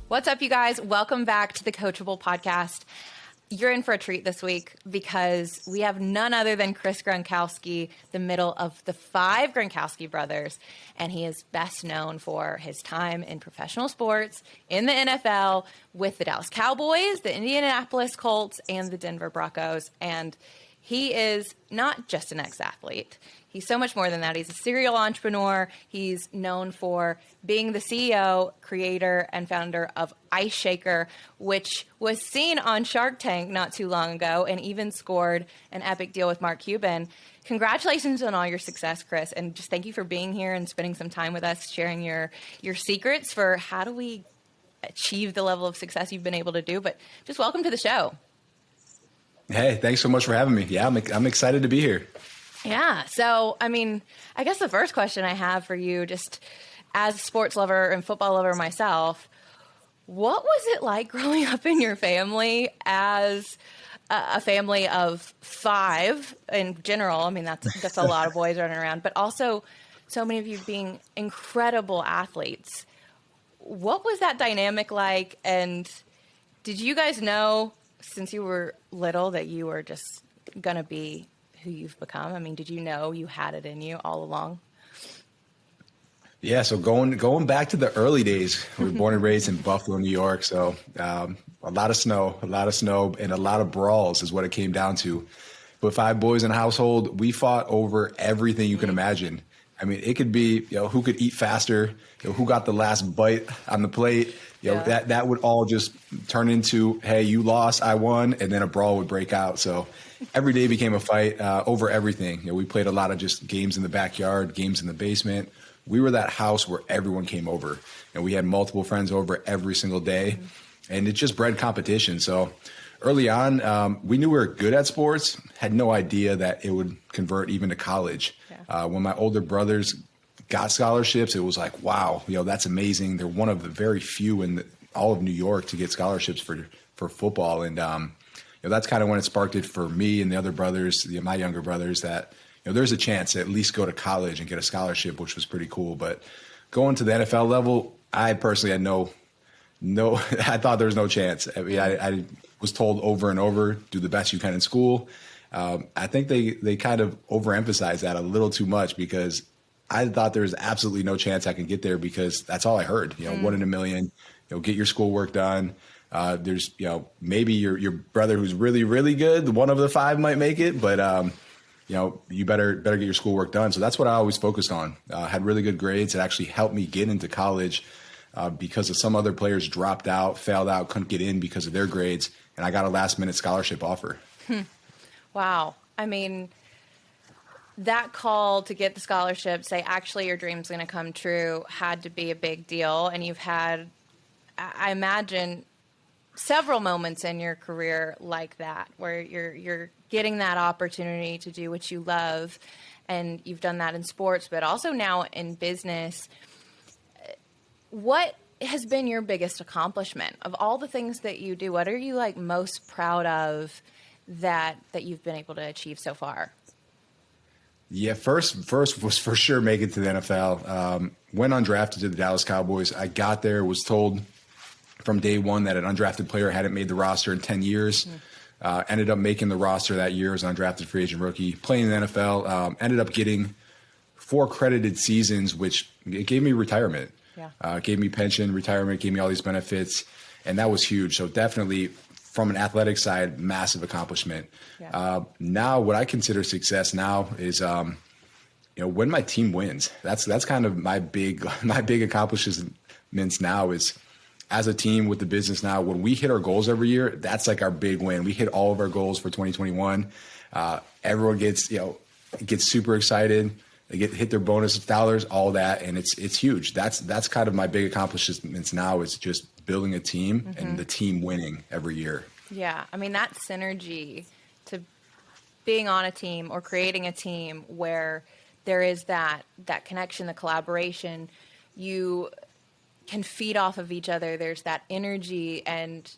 What's up, you guys? Welcome back to the Coachable Podcast. You're in for a treat this week because we have none other than Chris Gronkowski, the middle of the 5 Gronkowski brothers, and he is best known for his time in professional sports, in the NFL, with the Dallas Cowboys, the Indianapolis Colts, and the Denver Broncos, and he is not just an ex-athlete. He's so much more than that. He's a serial entrepreneur. He's known for being the CEO, creator, and founder of Ice Shaker, which was seen on Shark Tank not too long ago and even scored an epic deal with Mark Cuban. Congratulations on all your success, Chris, and just thank you for being here and spending some time with us, sharing your secrets for how do we achieve the level of success you've been able to do. But just welcome to the show. Hey, thanks so much for having me. Yeah, I'm excited to be here. Yeah. So, I mean, I guess the first question I have for you, just as a sports lover and football lover myself, what was it like growing up in your family as a family of 5 in general? I mean, that's a lot of boys running around, but also so many of you being incredible athletes. What was that dynamic like? And did you guys know since you were little that you were just going to be who you've become? I mean, did you know you had it in you all along? Yeah, so going back to the early days, we were born and raised in Buffalo, New York. So a lot of snow, and a lot of brawls is what it came down to. But 5 boys in a household, we fought over everything you can imagine. I mean, it could be, who could eat faster, who got the last bite on the plate. That would all just turn into, hey, you lost, I won, and then a brawl would break out. So every day became a fight over everything. We played a lot of just games in the backyard, games in the basement. We were that house where everyone came over, and we had multiple friends over every single day, and it just bred competition. So early on, we knew we were good at sports, had no idea that it would convert even to college. Yeah. When my older brothers got scholarships, it was like, wow, that's amazing. They're one of the very few in all of New York to get scholarships for football. And that's kind of when it sparked it for me and the other brothers, my younger brothers, that there's a chance to at least go to college and get a scholarship, which was pretty cool. But going to the NFL level, I personally had no, I thought there was no chance. I mean, I was told over and over, do the best you can in school. I think they kind of overemphasized that a little too much because I thought there was absolutely no chance I could get there because that's all I heard. 1 in a million. Get your schoolwork done. There's maybe your brother who's really, really good. One of the 5 might make it, but you better get your schoolwork done. So that's what I always focused on. Had really good grades. It actually helped me get into college because of some other players dropped out, failed out, couldn't get in because of their grades, and I got a last-minute scholarship offer. Wow. I mean, that call to get the scholarship, say, actually your dream's going to come true, had to be a big deal. And you've had, I imagine, several moments in your career like that, where you're getting that opportunity to do what you love. And you've done that in sports, but also now in business. What has been your biggest accomplishment of all the things that you do? What are you most proud of that you've been able to achieve so far? Yeah, first was for sure make it to the NFL. Went undrafted to the Dallas Cowboys. I got there, was told from day one that an undrafted player hadn't made the roster in 10 years. Ended up making the roster that year as an undrafted free agent rookie. Playing in the NFL, ended up getting 4 credited seasons, which it gave me retirement. Yeah. Gave me pension, retirement, gave me all these benefits, and that was huge. So definitely from an athletic side, massive accomplishment. Yeah. Now what I consider success now is, when my team wins. That's kind of my big accomplishments now is as a team with the business now, when we hit our goals every year, that's like our big win. We hit all of our goals for 2021. Everyone gets super excited. They hit their bonus dollars, all that, and it's huge. That's kind of my big accomplishments now is just building a team and the team winning every year. Yeah, I mean that synergy to being on a team or creating a team where there is that connection, the collaboration, you can feed off of each other. There's that energy and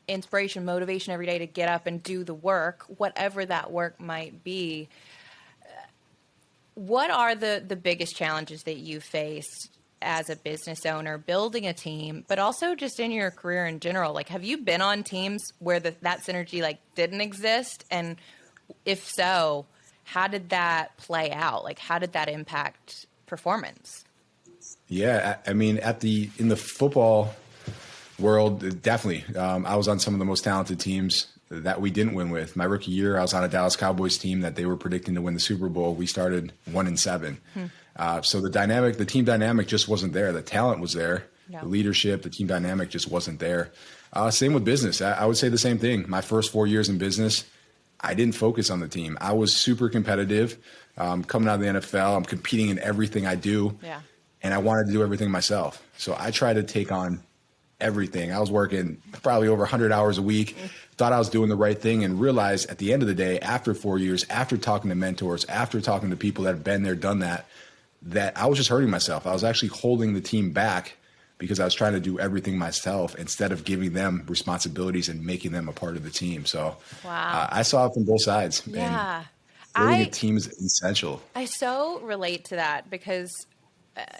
inspiration, motivation every day to get up and do the work, whatever that work might be. What are the biggest challenges that you faced as a business owner, building a team, but also just in your career in general? Like, have you been on teams where that synergy like didn't exist? And if so, how did that play out? Like, how did that impact performance? Yeah, I mean, in the football world, definitely. I was on some of the most talented teams that we didn't win with. My rookie year, I was on a Dallas Cowboys team that they were predicting to win the Super Bowl. We started 1-7. So the team dynamic just wasn't there. The talent was there. Yeah. The leadership, the team dynamic just wasn't there. Same with business. I would say the same thing. My first 4 years in business, I didn't focus on the team. I was super competitive. Coming out of the NFL, I'm competing in everything I do. Yeah. And I wanted to do everything myself. So I tried to take on everything. I was working probably over 100 hours a week, thought I was doing the right thing, and realized at the end of the day, after 4 years, after talking to mentors, after talking to people that have been there, done that, that I was just hurting myself. I was actually holding the team back because I was trying to do everything myself instead of giving them responsibilities and making them a part of the team. So wow. I saw it from both sides. Yeah. And building a team is essential. I so relate to that because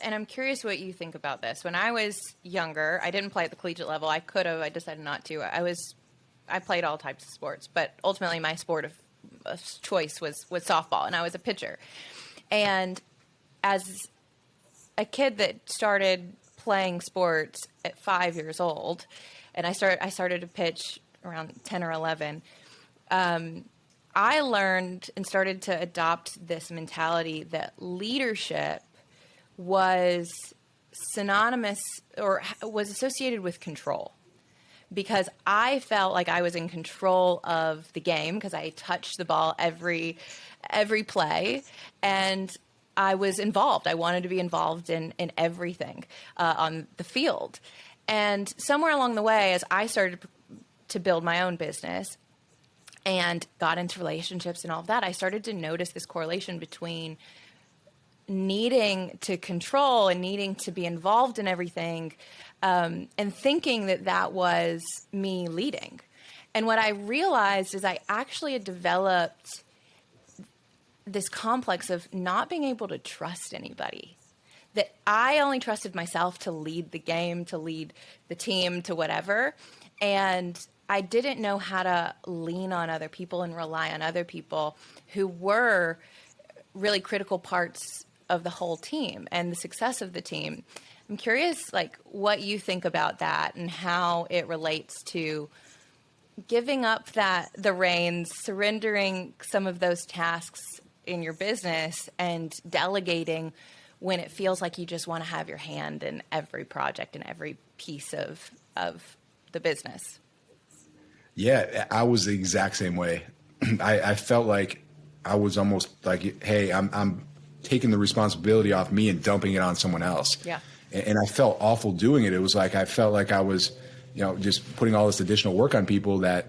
and I'm curious what you think about this. When I was younger, I didn't play at the collegiate level. I could have. I decided not to. I played all types of sports, but ultimately my sport of choice was softball, and I was a pitcher. And as a kid that started playing sports at 5 years old, and I started to pitch around 10 or 11, I learned and started to adopt this mentality that leadership was synonymous or was associated with control, because I felt like I was in control of the game because I touched the ball every play, and I was involved. I wanted to be involved in everything on the field. And somewhere along the way, as I started to build my own business and got into relationships and all of that, I started to notice this correlation between needing to control and needing to be involved in everything, and thinking that was me leading. And what I realized is I actually had developed this complex of not being able to trust anybody, that I only trusted myself to lead the game, to lead the team, to whatever. And I didn't know how to lean on other people and rely on other people who were really critical parts of the whole team and the success of the team. I'm curious, like, what you think about that and how it relates to giving up the reins, surrendering some of those tasks in your business, and delegating when it feels like you just want to have your hand in every project and every piece of the business. Yeah, I was the exact same way. I felt like I was almost like, hey, I'm taking the responsibility off me and dumping it on someone else. Yeah. And I felt awful doing it. It was like I felt like I was, just putting all this additional work on people that,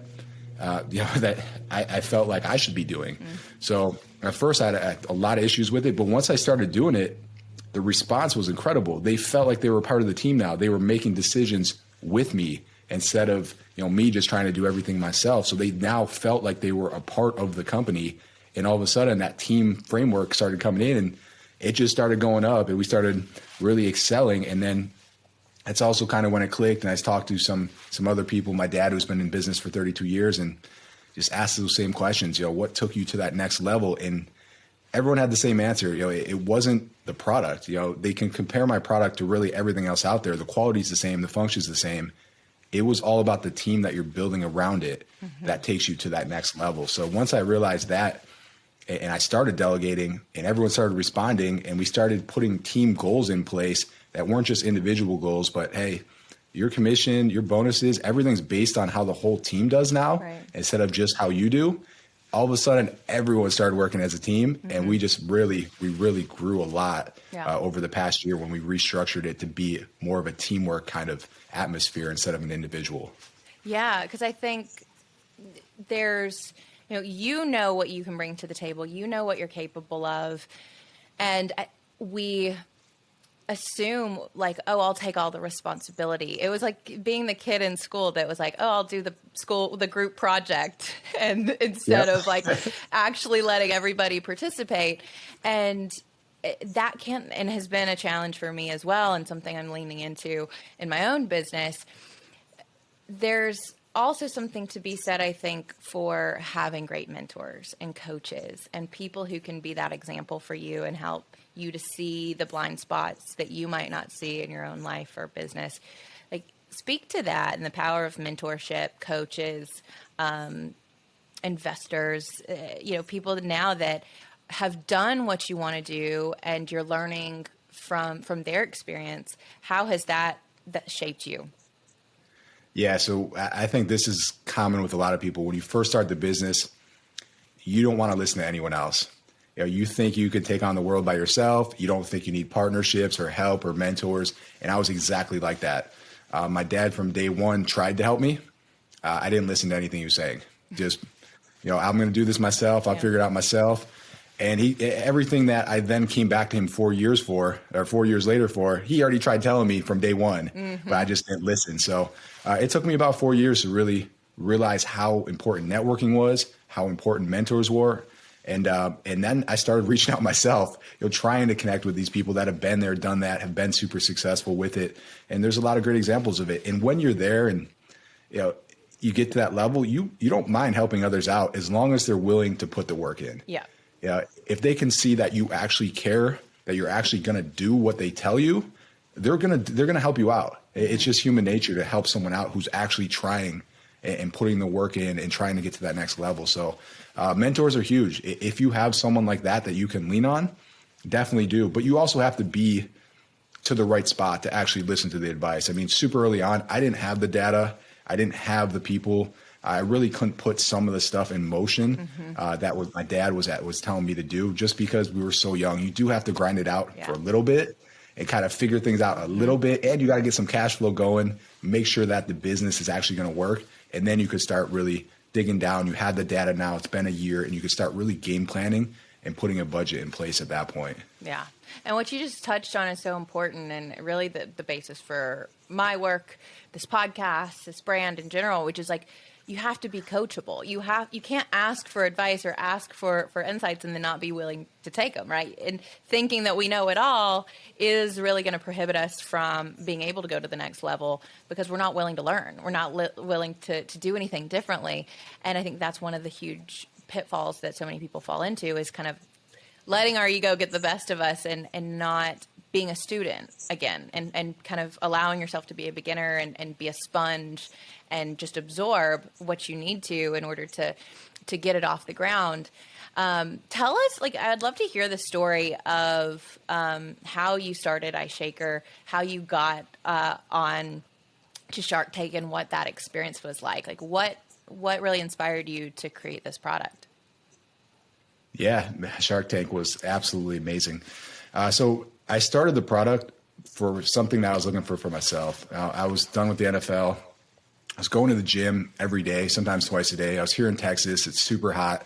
that I felt like I should be doing. So at first I had a lot of issues with it, but once I started doing it, the response was incredible. They felt like they were part of the team now. They were making decisions with me instead of, me just trying to do everything myself. So they now felt like they were a part of the company. And all of a sudden that team framework started coming in, and it just started going up, and we started really excelling. And then that's also kind of when it clicked. And I talked to some other people, my dad, who's been in business for 32 years, and just asked those same questions, what took you to that next level? And everyone had the same answer. It wasn't the product. They can compare my product to really everything else out there. The quality's the same, the function's the same. It was all about the team that you're building around it that takes you to that next level. So once I realized that, and I started delegating, and everyone started responding, and we started putting team goals in place that weren't just individual goals, but hey, your commission, your bonuses, everything's based on how the whole team does now, right, instead of just how you do. All of a sudden, everyone started working as a team, and we really grew a lot over the past year when we restructured it to be more of a teamwork kind of atmosphere instead of an individual. Yeah, because I think there's, you know what you can bring to the table. You know what you're capable of. And we assume like, oh, I'll take all the responsibility. It was like being the kid in school that was like, oh, I'll do the group project. And instead of like actually letting everybody participate. And that can and has been a challenge for me as well, and something I'm leaning into in my own business. There's also something to be said, I think, for having great mentors and coaches and people who can be that example for you and help you to see the blind spots that you might not see in your own life or business. Like, speak to that and the power of mentorship, coaches, investors, people now that have done what you want to do and you're learning from their experience. How has that shaped you? Yeah, so I think this is common with a lot of people. When you first start the business, you don't want to listen to anyone else. You think you could take on the world by yourself. You don't think you need partnerships or help or mentors. And I was exactly like that. My dad from day one tried to help me. I didn't listen to anything he was saying. Just, I'm going to do this myself. I'll figure it out myself. And everything that I then came back to him 4 years later for, he already tried telling me from day one, but I just didn't listen. So it took me about 4 years to really realize how important networking was, how important mentors were. And then I started reaching out myself, trying to connect with these people that have been there, done that, have been super successful with it. And there's a lot of great examples of it. And when you're there and, you get to that level, you don't mind helping others out as long as they're willing to put the work in. Yeah. If they can see that you actually care, that you're actually going to do what they tell you, they're going to help you out. It's just human nature to help someone out who's actually trying and putting the work in and trying to get to that next level. So mentors are huge. If you have someone like that you can lean on, definitely do. But you also have to be to the right spot to actually listen to the advice. I mean, super early on, I didn't have the data. I didn't have the people. I really couldn't put some of the stuff in motion that was my dad was telling me to do, just because we were so young. You do have to grind it out for a little bit and kind of figure things out a little bit. And you got to get some cash flow going, make sure that the business is actually going to work. And then you could start really digging down. You had the data now, it's been a year, and you could start really game planning and putting a budget in place at that point. Yeah. And what you just touched on is so important, and really the basis for my work, this podcast, this brand in general, which is like, you have to be coachable. You can't ask for advice or ask for insights and then not be willing to take them, right? And thinking that we know it all is really going to prohibit us from being able to go to the next level because we're not willing to learn. We're not willing to do anything differently. And I think that's one of the huge pitfalls that so many people fall into, is kind of letting our ego get the best of us and not being a student again, and kind of allowing yourself to be a beginner and be a sponge and just absorb what you need to in order to get it off the ground. Tell us, I'd love to hear the story of how you started iShaker, how you got on to Shark Tank, and what that experience was like. Like, what really inspired you to create this product? Yeah, Shark Tank was absolutely amazing. So I started the product for something that I was looking for myself. I was done with the NFL. I was going to the gym every day, sometimes twice a day. I was here in Texas. It's super hot.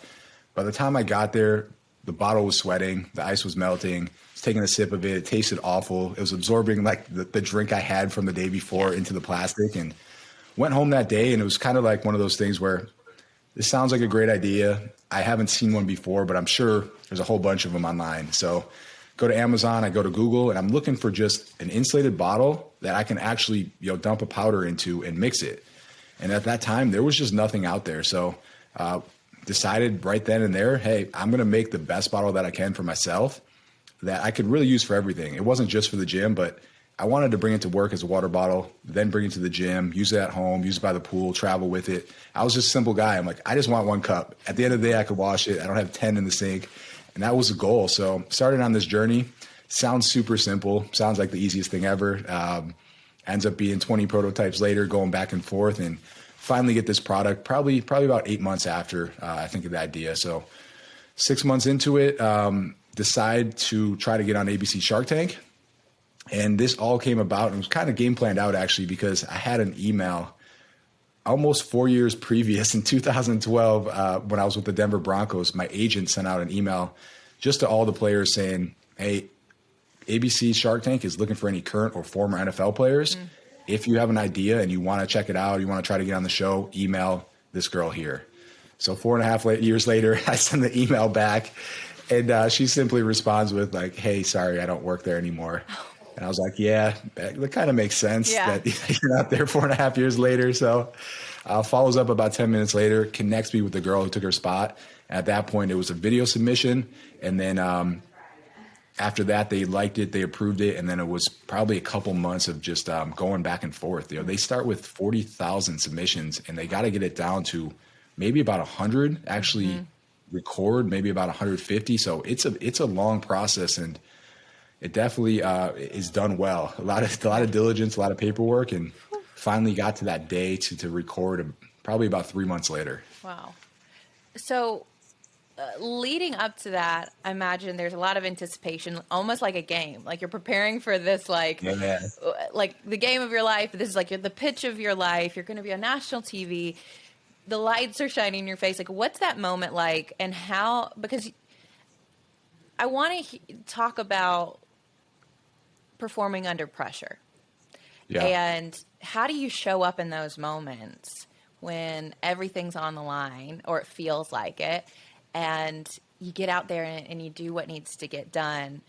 By the time I got there, the bottle was sweating. The ice was melting. I was taking a sip of it. It tasted awful. It was absorbing like the drink I had from the day before into the plastic. And went home that day, and it was kind of like one of those things where this sounds like a great idea. I haven't seen one before, but I'm sure there's a whole bunch of them online. So go to Amazon, I go to Google, and I'm looking for just an insulated bottle that I can actually, dump a powder into and mix it. And at that time, there was just nothing out there. So decided right then and there, hey, I'm going to make the best bottle that I can for myself that I could really use for everything. It wasn't just for the gym, but I wanted to bring it to work as a water bottle, then bring it to the gym, use it at home, use it by the pool, travel with it. I was just a simple guy. I'm like, I just want one cup. At the end of the day, I could wash it. I don't have 10 in the sink. And that was the goal. So started on this journey. Sounds super simple. Sounds like the easiest thing ever. Ends up being 20 prototypes later, going back and forth, and finally get this product probably about 8 months after I think of the idea. So 6 months into it, decide to try to get on ABC Shark Tank. And this all came about, and it was kind of game planned out actually, because I had an email almost 4 years previous in 2012 when I was with the Denver Broncos. My agent sent out an email just to all the players saying, hey, ABC Shark Tank is looking for any current or former NFL players. If you have an idea and you want to check it out, you want to try to get on the show, email this girl here. So 4.5 years later, I send the email back, And she simply responds with like, "Hey, sorry, I don't work there anymore." And I was like, "Yeah, that kind of makes sense that you're not there 4.5 years later." So follows up about 10 minutes later, connects me with the girl who took her spot. At that point, it was a video submission. And then after that, they liked it, they approved it. And then it was probably a couple months of just going back and forth. You know, they start with 40,000 submissions and they got to get it down to maybe about 100 actually record, maybe about 150. So it's a long process, and it definitely is done well. A lot of diligence, a lot of paperwork, and finally got to that day to record probably about 3 months later. Wow. So leading up to that, I imagine there's a lot of anticipation, almost like a game. Like you're preparing for this, like the game of your life. This is like the pitch of your life. You're going to be on national TV. The lights are shining in your face. Like, what's that moment like, and how? Because I want to talk about performing under pressure. Yeah. And how do you show up in those moments when everything's on the line, or it feels like it, and you get out there and you do what needs to get done,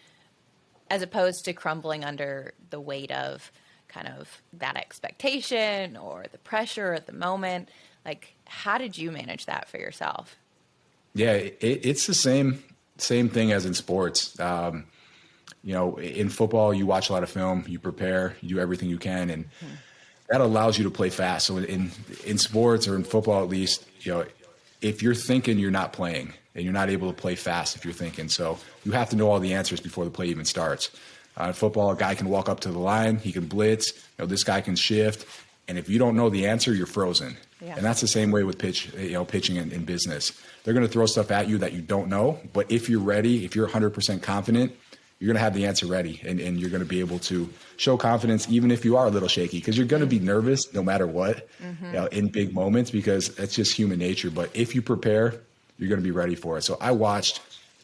as opposed to crumbling under the weight of kind of that expectation or the pressure at the moment? Like, how did you manage that for yourself? Yeah, it's the same thing as in sports. You know, in football, you watch a lot of film, you prepare, you do everything you can, and that allows you to play fast. So in sports, or in football at least, you know, if you're thinking, you're not playing, and you're not able to play fast if you're thinking. So you have to know all the answers before the play even starts. In football, a guy can walk up to the line, he can blitz, you know, this guy can shift, and if you don't know the answer, you're frozen. Yeah. And that's the same way with pitching in business. They're going to throw stuff at you that you don't know, but if you're ready, if you're 100% confident, you're going to have the answer ready, and you're going to be able to show confidence even if you are a little shaky, because you're going to be nervous no matter what, you know, in big moments, because that's just human nature. But if you prepare, you're going to be ready for it. So I watched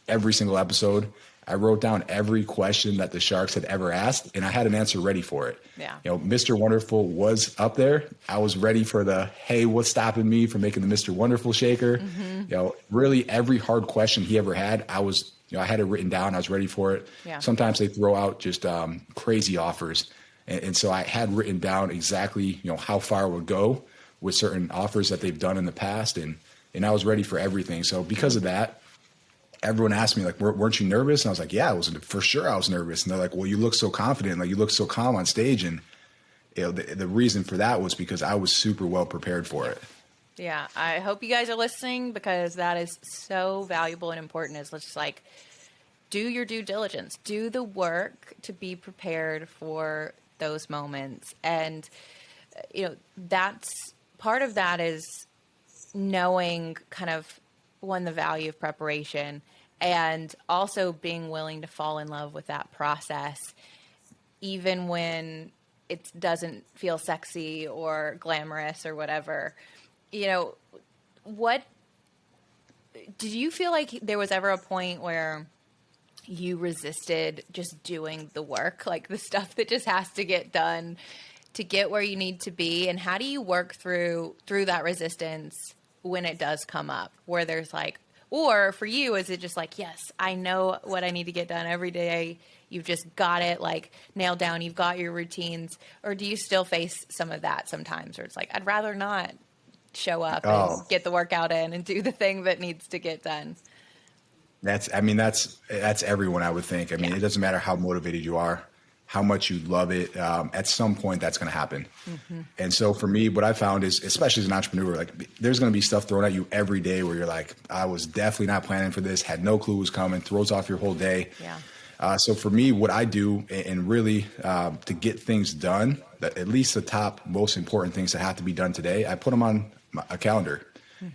every single episode. I wrote down every question that the Sharks had ever asked, and I had an answer ready for it. Yeah. You know, Mr. Wonderful was up there. I was ready for the, hey, what's stopping me from making the Mr. Wonderful shaker? You know, really every hard question he ever had, I had it written down. I was ready for it. Yeah. Sometimes they throw out just crazy offers. And so I had written down exactly, you know, how far it would go with certain offers that they've done in the past. And I was ready for everything. So because of that, everyone asked me, like, weren't you nervous? And I was like, yeah, for sure I was nervous. And they're like, well, you look so confident. Like, you look so calm on stage. And you know, the reason for that was because I was super well prepared for it. Yeah, I hope you guys are listening, because that is so valuable and important. Is let's just like do your due diligence, do the work to be prepared for those moments. And, you know, that's part of that is knowing kind of the value of preparation, and also being willing to fall in love with that process, even when it doesn't feel sexy or glamorous or whatever. You know, what did you feel like there was ever a point where you resisted just doing the work, like the stuff that just has to get done to get where you need to be? And how do you work through that resistance when it does come up, where there's like, or for you, is it just like, yes, I know what I need to get done every day, you've just got it like nailed down, you've got your routines? Or do you still face some of that sometimes, where it's like, I'd rather not show up and get the workout in and do the thing that needs to get done? That's everyone, I would think. I mean, it doesn't matter how motivated you are, how much you love it. At some point, that's going to happen. And so for me, what I found is, especially as an entrepreneur, like, there's going to be stuff thrown at you every day where you're like, I was definitely not planning for this, had no clue it was coming, throws off your whole day. Yeah. So for me, what I do, and really to get things done, at least the top most important things that have to be done today, I put them on a calendar,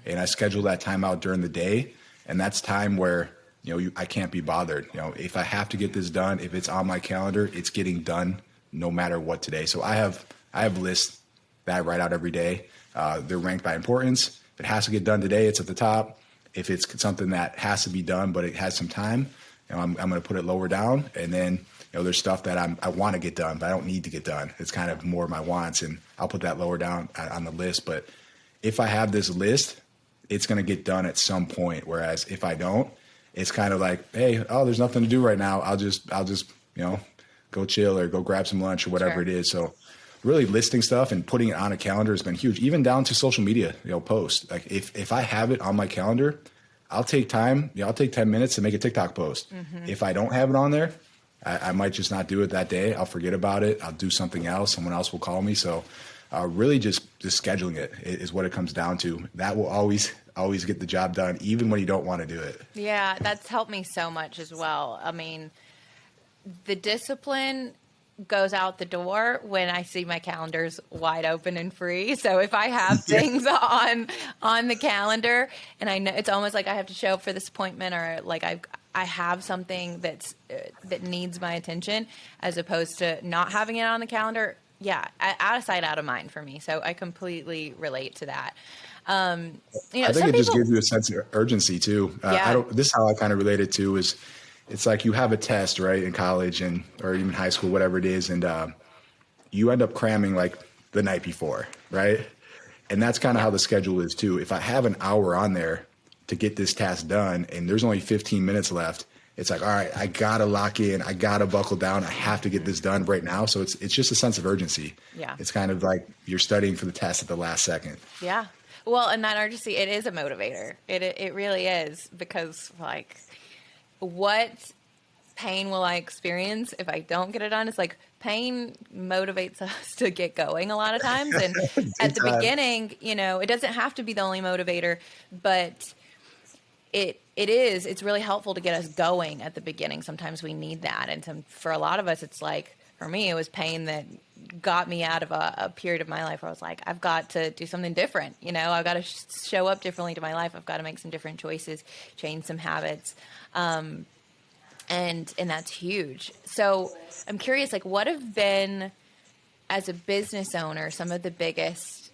and I schedule that time out during the day. And that's time where, you know, I can't be bothered. You know, if I have to get this done, if it's on my calendar, it's getting done no matter what today. So I have lists that I write out every day. They're ranked by importance. If it has to get done today, it's at the top. If it's something that has to be done, but it has some time, you know, I'm going to put it lower down. And then, you know, there's stuff that I want to get done, but I don't need to get done. It's kind of more of my wants, and I'll put that lower down on the list. But if I have this list, it's going to get done at some point. Whereas if I don't, it's kind of like, hey, oh, there's nothing to do right now. I'll just, go chill or go grab some lunch or whatever Sure. it is. So really listing stuff and putting it on a calendar has been huge, even down to social media, posts. Like if I have it on my calendar, I'll take time. I'll take 10 minutes to make a TikTok post. If I don't have it on there, I might just not do it that day. I'll forget about it. I'll do something else. Someone else will call me. So really just scheduling it is what it comes down to. That will always get the job done, even when you don't want to do it. Yeah, that's helped me so much as well. I mean, the discipline goes out the door when I see my calendars wide open and free. So if I have things on the calendar and I know it's almost like I have to show up for this appointment, or like I have something that needs my attention, as opposed to not having it on the calendar. Yeah, out of sight, out of mind for me. So I completely relate to that. I think it just gives you a sense of urgency too. This is how I kind of relate it to is, it's like you have a test, right, in college or even high school, whatever it is, and you end up cramming like the night before, right? And that's kind of how the schedule is too. If I have an hour on there to get this task done and there's only 15 minutes left, it's like, all right, I got to lock in. I got to buckle down. I have to get this done right now. So it's just a sense of urgency. Yeah. It's kind of like you're studying for the test at the last second. Yeah. Well, and that urgency, it is a motivator. It really is, because like, what pain will I experience if I don't get it done? It's like pain motivates us to get going a lot of times. And at the beginning, it doesn't have to be the only motivator, but it's really helpful to get us going at the beginning. Sometimes we need that. And for a lot of us, it's like, for me, it was pain that got me out of a period of my life where I was like, I've got to do something different. I've got to show up differently to my life. I've got to make some different choices, change some habits. And that's huge. So I'm curious, like, what have been, as a business owner, some of the biggest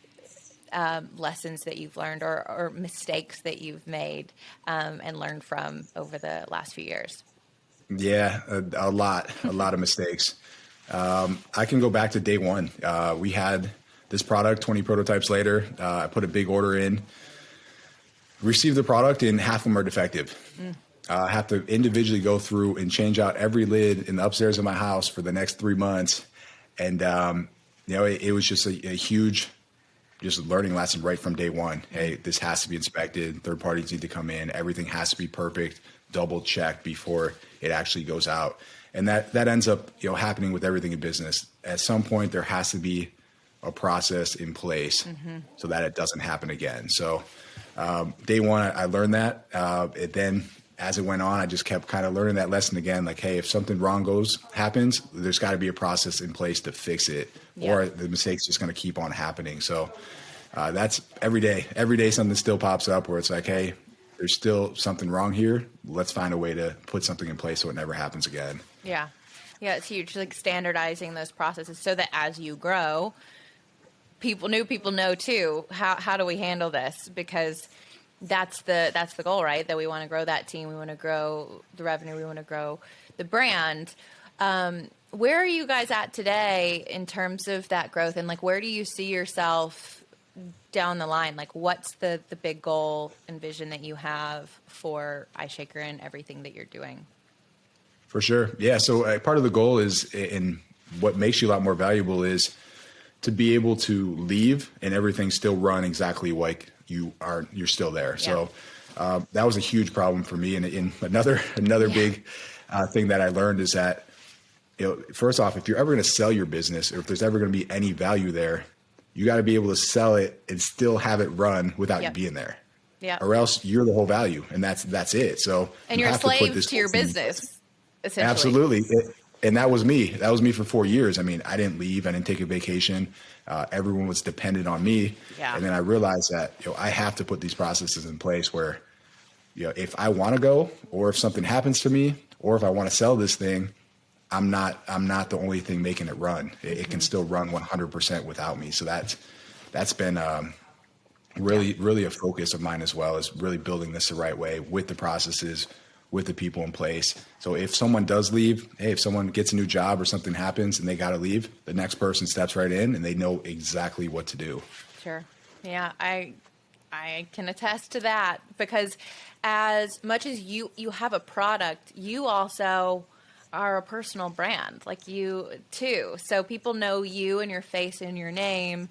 lessons that you've learned or mistakes that you've made and learned from over the last few years? Yeah, a lot of mistakes. I can go back to day one. We had this product, 20 prototypes later. I put a big order in, received the product, and half of them are defective. I have to individually go through and change out every lid in the upstairs of my house for the next 3 months. And, it was just a huge learning lesson right from day one. Hey, this has to be inspected. Third parties need to come in. Everything has to be perfect, double checked before it actually goes out. And that ends up, happening with everything in business. At some point, there has to be a process in place so that it doesn't happen again. So day one, I learned that. Then as it went on, I just kept kind of learning that lesson again. Like, hey, if something wrong happens, there's got to be a process in place to fix it, or the mistake's just going to keep on happening. So that's every day. Every day something still pops up where it's like, hey, there's still something wrong here. Let's find a way to put something in place so it never happens again. Yeah. Yeah, it's huge. Like standardizing those processes so that as you grow, new people know too, how do we handle this? Because that's the goal, right? That we want to grow that team. We want to grow the revenue. We want to grow the brand. Where are you guys at today in terms of that growth? And like, where do you see yourself down the line? Like, what's the big goal and vision that you have for iShaker and everything that you're doing? For sure. Yeah. So part of the goal is, and what makes you a lot more valuable is to be able to leave and everything still run exactly like you're still there. Yeah. So that was a huge problem for me. And in another big thing that I learned is that, first off, if you're ever going to sell your business, or if there's ever going to be any value there, you got to be able to sell it and still have it run without you being there. Yeah. Or else you're the whole value, and that's it. So and you're a slave to your business, essentially. Absolutely. And that was me. That was me for 4 years. I mean, I didn't leave. I didn't take a vacation. Everyone was dependent on me. Yeah. And then I realized that I have to put these processes in place where, if I want to go, or if something happens to me, or if I want to sell this thing, I'm not the only thing making it run. It can still run 100% without me. So that's been really a focus of mine as well, is really building this the right way with the processes, with the people in place. So if someone does leave, hey, if someone gets a new job or something happens and they got to leave, the next person steps right in and they know exactly what to do. Sure. Yeah, I can attest to that, because as much as you have a product, you also are a personal brand, like you too. So people know you and your face and your name,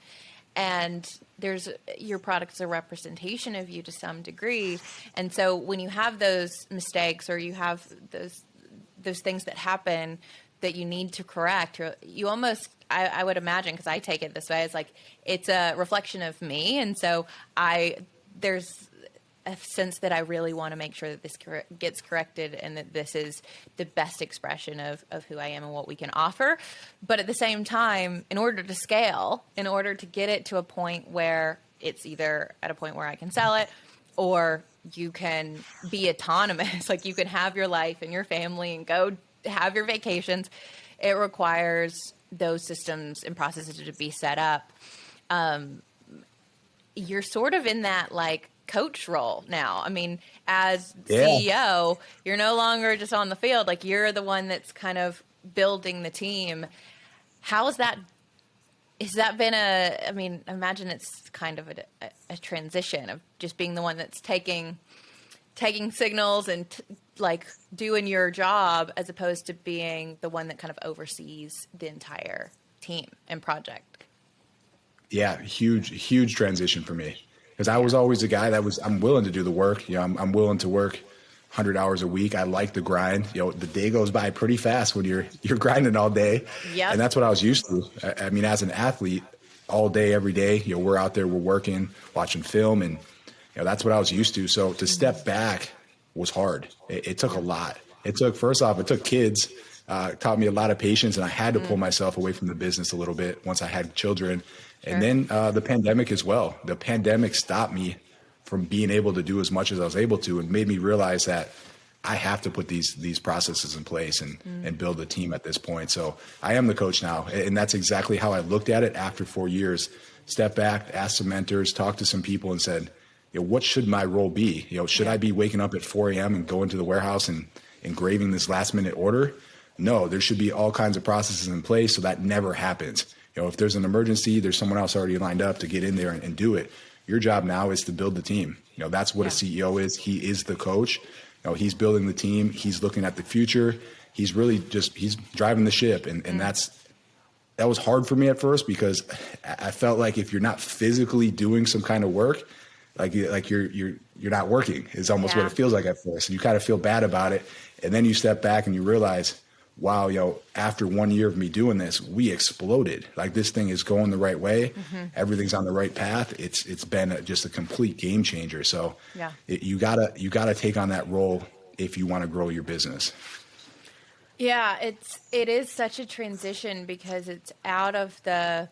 and your product is a representation of you to some degree. And so when you have those mistakes, or you have those things that happen that you need to correct, you almost, I would imagine, because I take it this way, it's like it's a reflection of me. And so there's a sense that I really want to make sure that this gets corrected, and that this is the best expression of who I am and what we can offer. But at the same time, in order to scale, in order to get it to a point where it's either at a point where I can sell it, or you can be autonomous, like you can have your life and your family and go have your vacations, it requires those systems and processes to be set up. You're sort of in that like coach role now. I mean, as CEO, you're no longer just on the field. Like, you're the one that's kind of building the team. How is that? Has that been I mean, I imagine it's kind of a transition of just being the one that's taking signals and like doing your job, as opposed to being the one that kind of oversees the entire team and project. Yeah, huge transition for me, because I was always a guy I'm willing to do the work. I'm willing to work 100 hours a week. I like the grind. The day goes by pretty fast when you're grinding all day. Yep. And that's what I was used to. I mean, as an athlete, all day, every day, we're out there, we're working, watching film, and that's what I was used to. So to step back was hard. It took a lot. It took kids, taught me a lot of patience, and I had to pull myself away from the business a little bit once I had children. Sure. And then the pandemic as well. The pandemic stopped me from being able to do as much as I was able to, and made me realize that I have to put these processes in place and build a team at this point. So I am the coach now, and that's exactly how I looked at it after 4 years. Step back, asked some mentors, talked to some people, and said, what should my role be? Should I be waking up at 4 a.m. and going to the warehouse and engraving this last minute order? No, there should be all kinds of processes in place so that never happens. If there's an emergency, there's someone else already lined up to get in there and do it. Your job now is to build the team. That's what a CEO is. He is the coach. He's building the team. He's looking at the future. He's really he's driving the ship. And that was hard for me at first, because I felt like if you're not physically doing some kind of work, like you're not working is almost what it feels like at first. And you kind of feel bad about it. And then you step back and you realize, wow, after 1 year of me doing this, we exploded. Like, this thing is going the right way. Mm-hmm. Everything's on the right path. It's been just a complete game changer. So you gotta take on that role if you want to grow your business. Yeah, it is such a transition, because it's out of the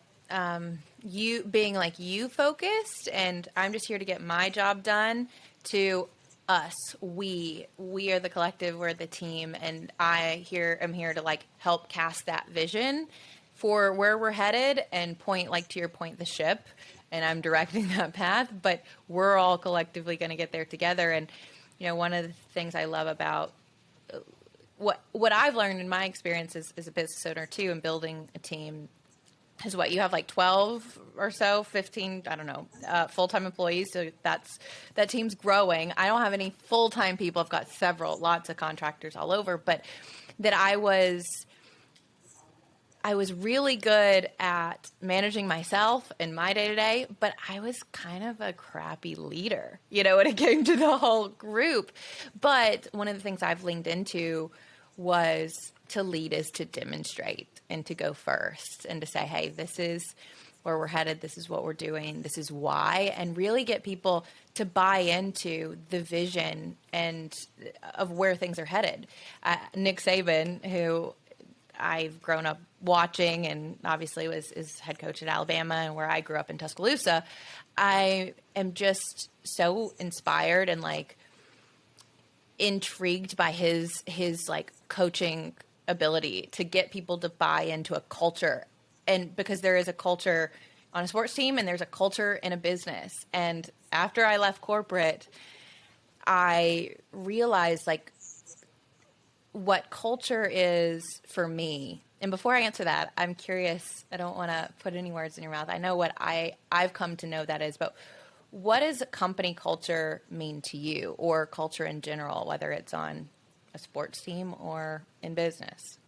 you being like you focused and I'm just here to get my job done, to us, we are the collective, we're the team, and I'm here to like help cast that vision for where we're headed and point, like to your point, the ship, and I'm directing that path, but we're all collectively going to get there together. And one of the things I love about what I've learned in my experience as a business owner too, and building a team, is what you have like 12 or so, 15, I don't know, full-time employees. So that team's growing. I don't have any full-time people. I've got lots of contractors all over, but that I was really good at managing myself and my day-to-day, but I was kind of a crappy leader, when it came to the whole group. But one of the things I've leaned into was to lead is to demonstrate and to go first and to say, hey, this is where we're headed. This is what we're doing. This is why, and really get people to buy into the vision and of where things are headed. Nick Saban, who I've grown up watching and obviously is head coach at Alabama, and where I grew up in Tuscaloosa, I am just so inspired and like intrigued by his like coaching ability to get people to buy into a culture. And because there is a culture on a sports team and there's a culture in a business. And after I left corporate, I realized like what culture is for me. And before I answer that, I'm curious, I don't want to put any words in your mouth. I know what I've come to know that is, but What does company culture mean to you, or culture in general, whether it's on a sports team or in business?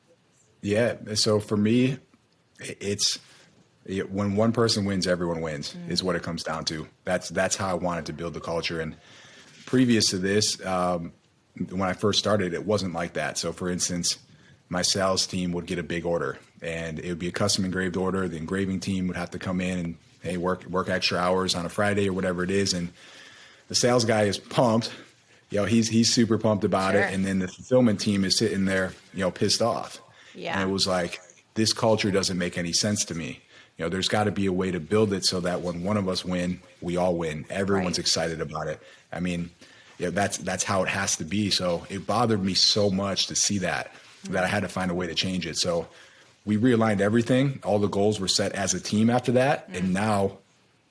Yeah. So for me, it's when one person wins, everyone wins is what it comes down to. That's how I wanted to build the culture. And previous to this, when I first started, it wasn't like that. So for instance, my sales team would get a big order and it would be a custom engraved order. The engraving team would have to come in and, hey, work extra hours on a Friday or whatever it is. And the sales guy is pumped. He's super pumped about Sure. it. And then the fulfillment team is sitting there, pissed off. Yeah. And it was like, this culture doesn't make any sense to me. There's got to be a way to build it so that when one of us win, we all win. Everyone's Right. excited about it. I mean, that's how it has to be. So it bothered me so much to see that I had to find a way to change it. So we realigned everything. All the goals were set as a team after that. And now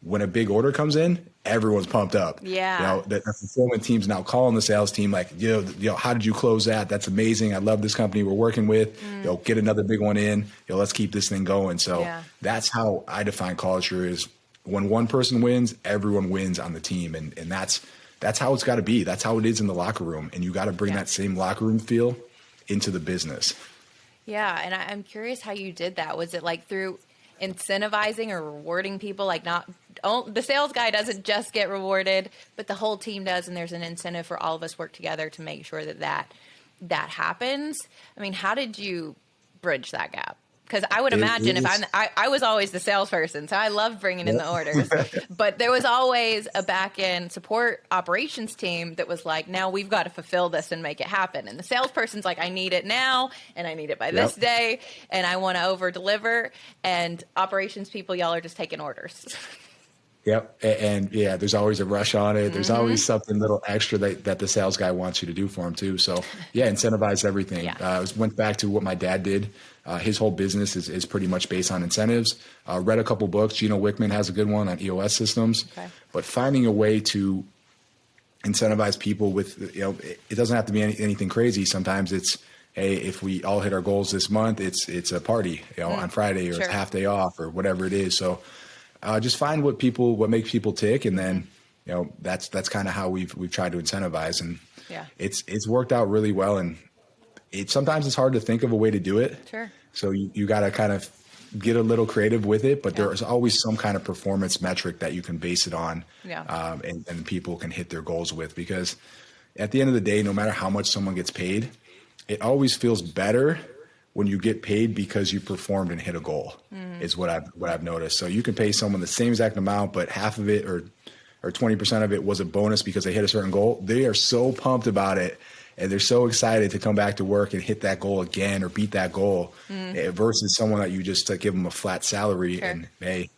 when a big order comes in, everyone's pumped up. Yeah. The fulfillment team's now calling the sales team like, how did you close that? That's amazing. I love this company we're working with. Get another big one in. Let's keep this thing going. So that's how I define culture is when one person wins, everyone wins on the team. And that's how it's got to be. That's how it is in the locker room. And you got to bring that same locker room feel into the business. Yeah. And I'm curious how you did that. Was it like through incentivizing or rewarding people? Like the sales guy doesn't just get rewarded, but the whole team does. And there's an incentive for all of us work together to make sure that happens. I mean, how did you bridge that gap? Because I would imagine I was always the salesperson, so I loved bringing in the orders. But there was always a back-end support operations team that was like, now we've got to fulfill this and make it happen. And the salesperson's like, I need it now, and I need it by this day, and I want to over-deliver. And operations people, y'all are just taking orders. Yep. And yeah, there's always a rush on it. There's always something little extra that the sales guy wants you to do for him too. So yeah, incentivize everything. Yeah. Went back to what my dad did. His whole business is pretty much based on incentives. Read a couple books. Gino Wickman has a good one on EOS systems. Okay. But finding a way to incentivize people with, it doesn't have to be anything crazy. Sometimes it's, hey, if we all hit our goals this month, it's a party, on Friday, or it's a half day off or whatever it is. So just find what makes people tick, and then that's kind of how we've tried to incentivize, and it's worked out really well. And sometimes it's hard to think of a way to do it. Sure. So you got to kind of get a little creative with it, but there is always some kind of performance metric that you can base it on, and people can hit their goals with. Because at the end of the day, no matter how much someone gets paid, it always feels better when you get paid because you performed and hit a goal, is what I've noticed. So you can pay someone the same exact amount, but half of it or 20% of it was a bonus because they hit a certain goal. They are so pumped about it, and they're so excited to come back to work and hit that goal again or beat that goal, versus someone that you just give them a flat salary and they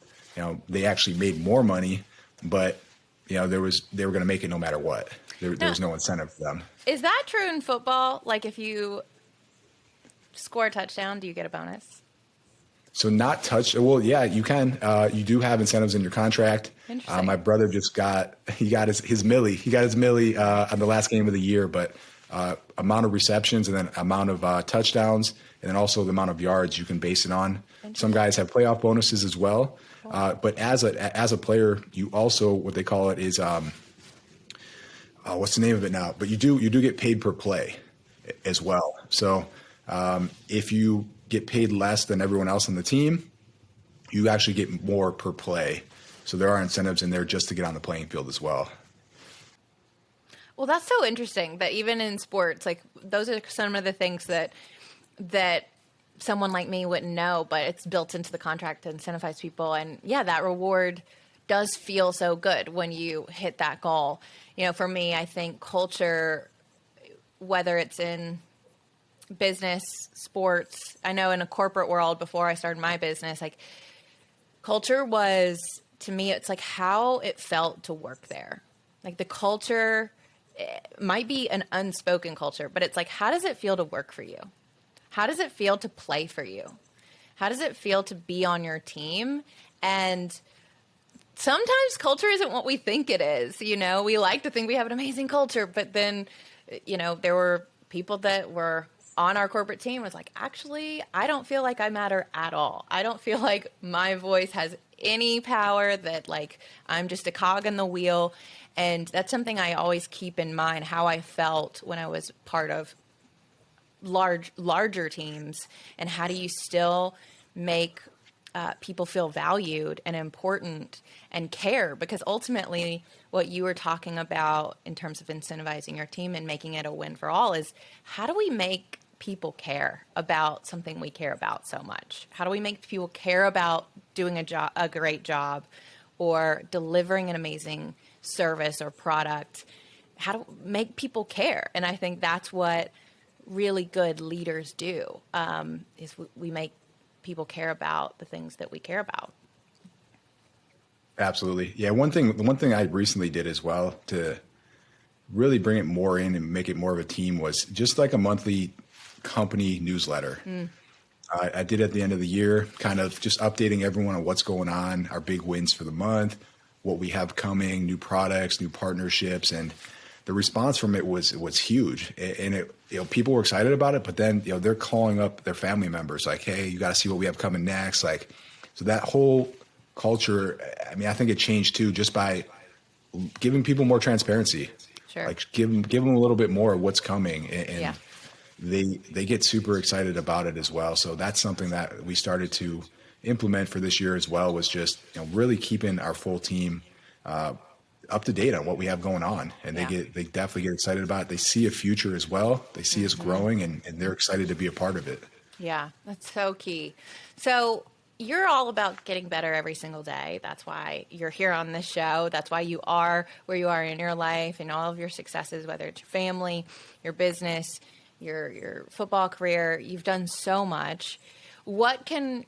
actually made more money, but they were going to make it no matter what. There was no incentive for them. Is that true in football? Like if you score a touchdown, do you get a bonus? So not touch. Well, yeah, you can. You do have incentives in your contract. My brother just got his millie. He got his millie on the last game of the year, but amount of receptions and then amount of touchdowns, and then also the amount of yards you can base it on. Some guys have playoff bonuses as well. Cool. But as a player, you also, what they call it is what's the name of it now? But you do get paid per play as well. So if you get paid less than everyone else on the team, you actually get more per play. So there are incentives in there just to get on the playing field as well. Well, that's so interesting that even in sports, like those are some of the things that someone like me wouldn't know, but it's built into the contract to incentivize people. And yeah, that reward does feel so good when you hit that goal. For me, I think culture, whether it's in business, sports, I know in a corporate world before I started my business, like culture was, to me, it's like how it felt to work there. Like the culture might be an unspoken culture, but it's like, how does it feel to work for you? How does it feel to play for you? How does it feel to be on your team? And sometimes culture isn't what we think it is. We like to think we have an amazing culture, but then, there were people that were on our corporate team was like, actually, I don't feel like I matter at all. I don't feel like my voice has any power, that like I'm just a cog in the wheel. And that's something I always keep in mind, how I felt when I was part of larger teams, and how do you still make people feel valued and important and care? Because ultimately what you were talking about in terms of incentivizing your team and making it a win for all is, how do we make people care about something we care about so much? How do we make people care about doing a great job, or delivering an amazing service or product? How to make people care? And I think that's what really good leaders do, is we make people care about the things that we care about. Absolutely. Yeah. The one thing I recently did as well to really bring it more in and make it more of a team was just like a monthly company newsletter. I did at the end of the year, kind of just updating everyone on what's going on, our big wins for the month, what we have coming, new products, new partnerships. And the response from it was huge. And it, people were excited about it, but then, they're calling up their family members like, hey, you got to see what we have coming next. Like, so that whole culture, I mean, I think it changed too, just by giving people more transparency. Sure. Like give them a little bit more of what's coming, and Yeah. they get super excited about it as well. So that's something that we started to implement for this year as well, was just, really keeping our full team up to date on what we have going on. And they definitely get excited about it. They see a future as well. They see us growing, and they're excited to be a part of it. Yeah, that's so key. So you're all about getting better every single day. That's why you're here on this show. That's why you are where you are in your life and all of your successes, whether it's your family, your business, your football career. You've done so much. What can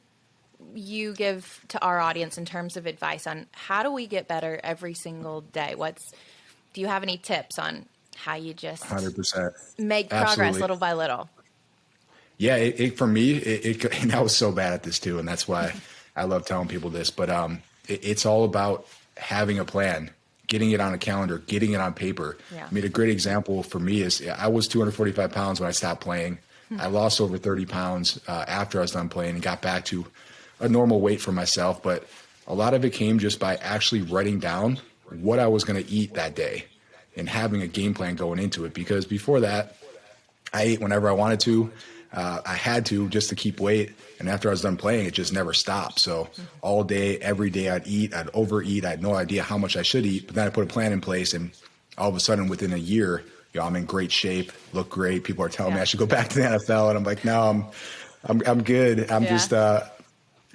you give to our audience in terms of advice on how do we get better every single day? Do you have any tips on how you just 100%. make progress Absolutely. little by little? Yeah, for me, and I was so bad at this too, and that's why I love telling people this. But it's all about having a plan, getting it on a calendar, getting it on paper. Yeah. I mean, a great example for me is I was 245 pounds when I stopped playing. I lost over 30 pounds after I was done playing and got back to a normal weight for myself. But a lot of it came just by actually writing down what I was going to eat that day and having a game plan going into it. Because before that, I ate whenever I wanted to. I had to, just to keep weight. And after I was done playing, it just never stopped. So all day, every day I'd eat, I'd overeat. I had no idea how much I should eat. But then I put a plan in place, and all of a sudden within a year, I'm in great shape, look great. People are telling me I should go back to the NFL. And I'm like, no, I'm good. I'm just, I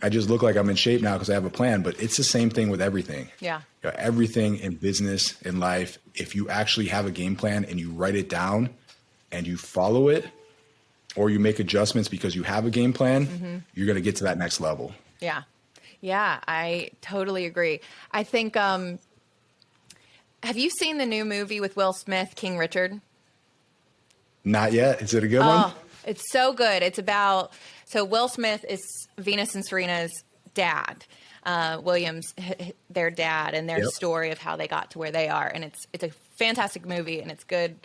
just look like I'm in shape now because I have a plan. But it's the same thing with everything. Yeah. Everything in business, in life, if you actually have a game plan and you write it down and you follow it, or you make adjustments because you have a game plan, you're going to get to that next level. Yeah. Yeah, I totally agree. I think, have you seen the new movie with Will Smith, King Richard? Not yet. Is it a good one? It's so good. It's about, so Will Smith is Venus and Serena's dad, Williams, their dad, and their story of how they got to where they are. And it's a fantastic movie, and it's good.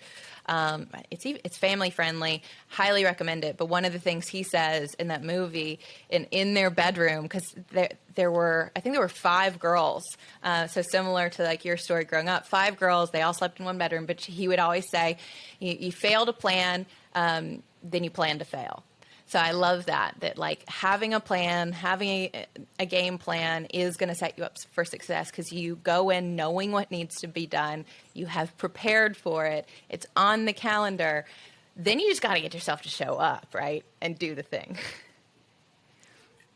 It's family friendly. Highly recommend it. But one of the things he says in that movie, in their bedroom, because there were 5 girls, so similar to like your story growing up, 5 girls, they all slept in one bedroom. But he would always say, you fail to plan, then you plan to fail. So I love that like having a plan, having a game plan is going to set you up for success, because you go in knowing what needs to be done. You have prepared for it. It's on the calendar. Then you just got to get yourself to show up, right? And do the thing.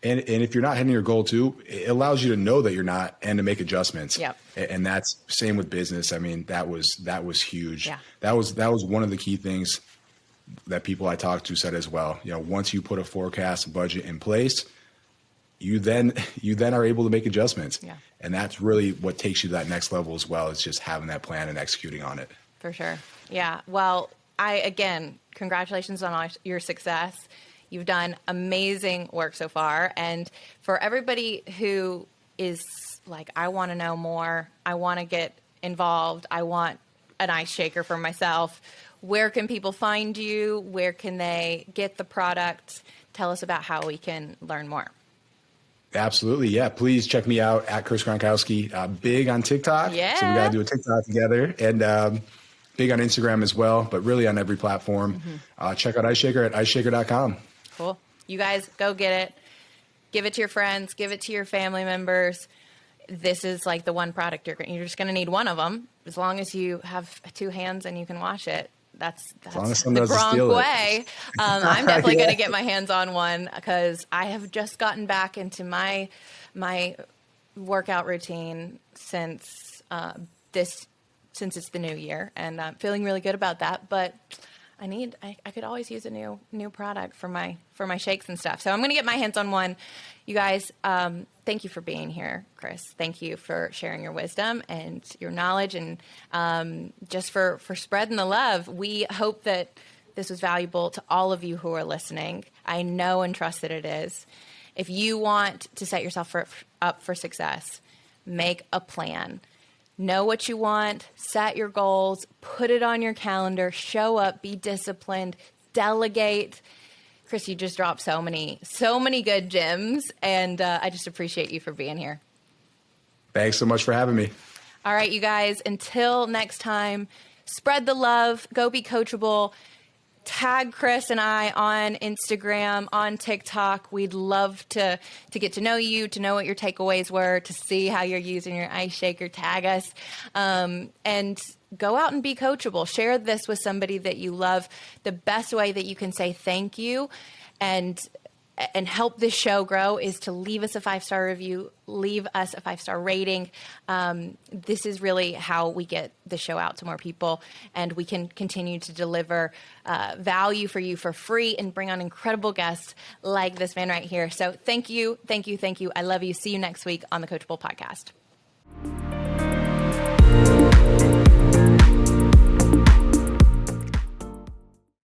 And if you're not hitting your goal too, it allows you to know that you're not and to make adjustments. Yep. And that's same with business. I mean, that was huge. Yeah. That was one of the key things that people I talked to said as well. Once you put a forecast budget in place, you then are able to make adjustments. Yeah. And that's really what takes you to that next level as well, is just having that plan and executing on it. For sure. Yeah. Well, again, congratulations on your success. You've done amazing work so far. And for everybody who is like, I want to know more, I want to get involved, I want an ice shaker for myself, where can people find you? Where can they get the product? Tell us about how we can learn more. Absolutely. Yeah. Please check me out at Chris Gronkowski. Big on TikTok. Yeah. So we got to do a TikTok together, and big on Instagram as well, but really on every platform. Check out Ice Shaker at iceshaker.com. Cool. You guys go get it. Give it to your friends. Give it to your family members. This is like the one product you're just going to need one of them. As long as you have two hands and you can wash it. That's the Gronk way. I'm definitely going to get my hands on one because I have just gotten back into my workout routine since it's the new year, and I'm feeling really good about that. But I could always use a new product for my shakes and stuff. So I'm going to get my hands on one. You guys, thank you for being here, Chris. Thank you for sharing your wisdom and your knowledge, and just for spreading the love. We hope that this was valuable to all of you who are listening. I know and trust that it is. If you want to set yourself up for success, make a plan. Know what you want, set your goals, put it on your calendar, show up, be disciplined, delegate. Chris, you just dropped so many good gems, and I just appreciate you for being here. Thanks so much for having me. All right, you guys, until next time, spread the love, go be coachable. Tag Chris and I on Instagram, on TikTok. We'd love to get to know you, to know what your takeaways were, to see how you're using your ice shaker. Tag us, and go out and be coachable. Share this with somebody that you love. The best way that you can say thank you and help this show grow is to leave us a 5-star review, leave us a 5-star rating. This is really how we get the show out to more people, and we can continue to deliver value for you for free and bring on incredible guests like this man right here. So thank you. I love you. See you next week on the Coachable Podcast.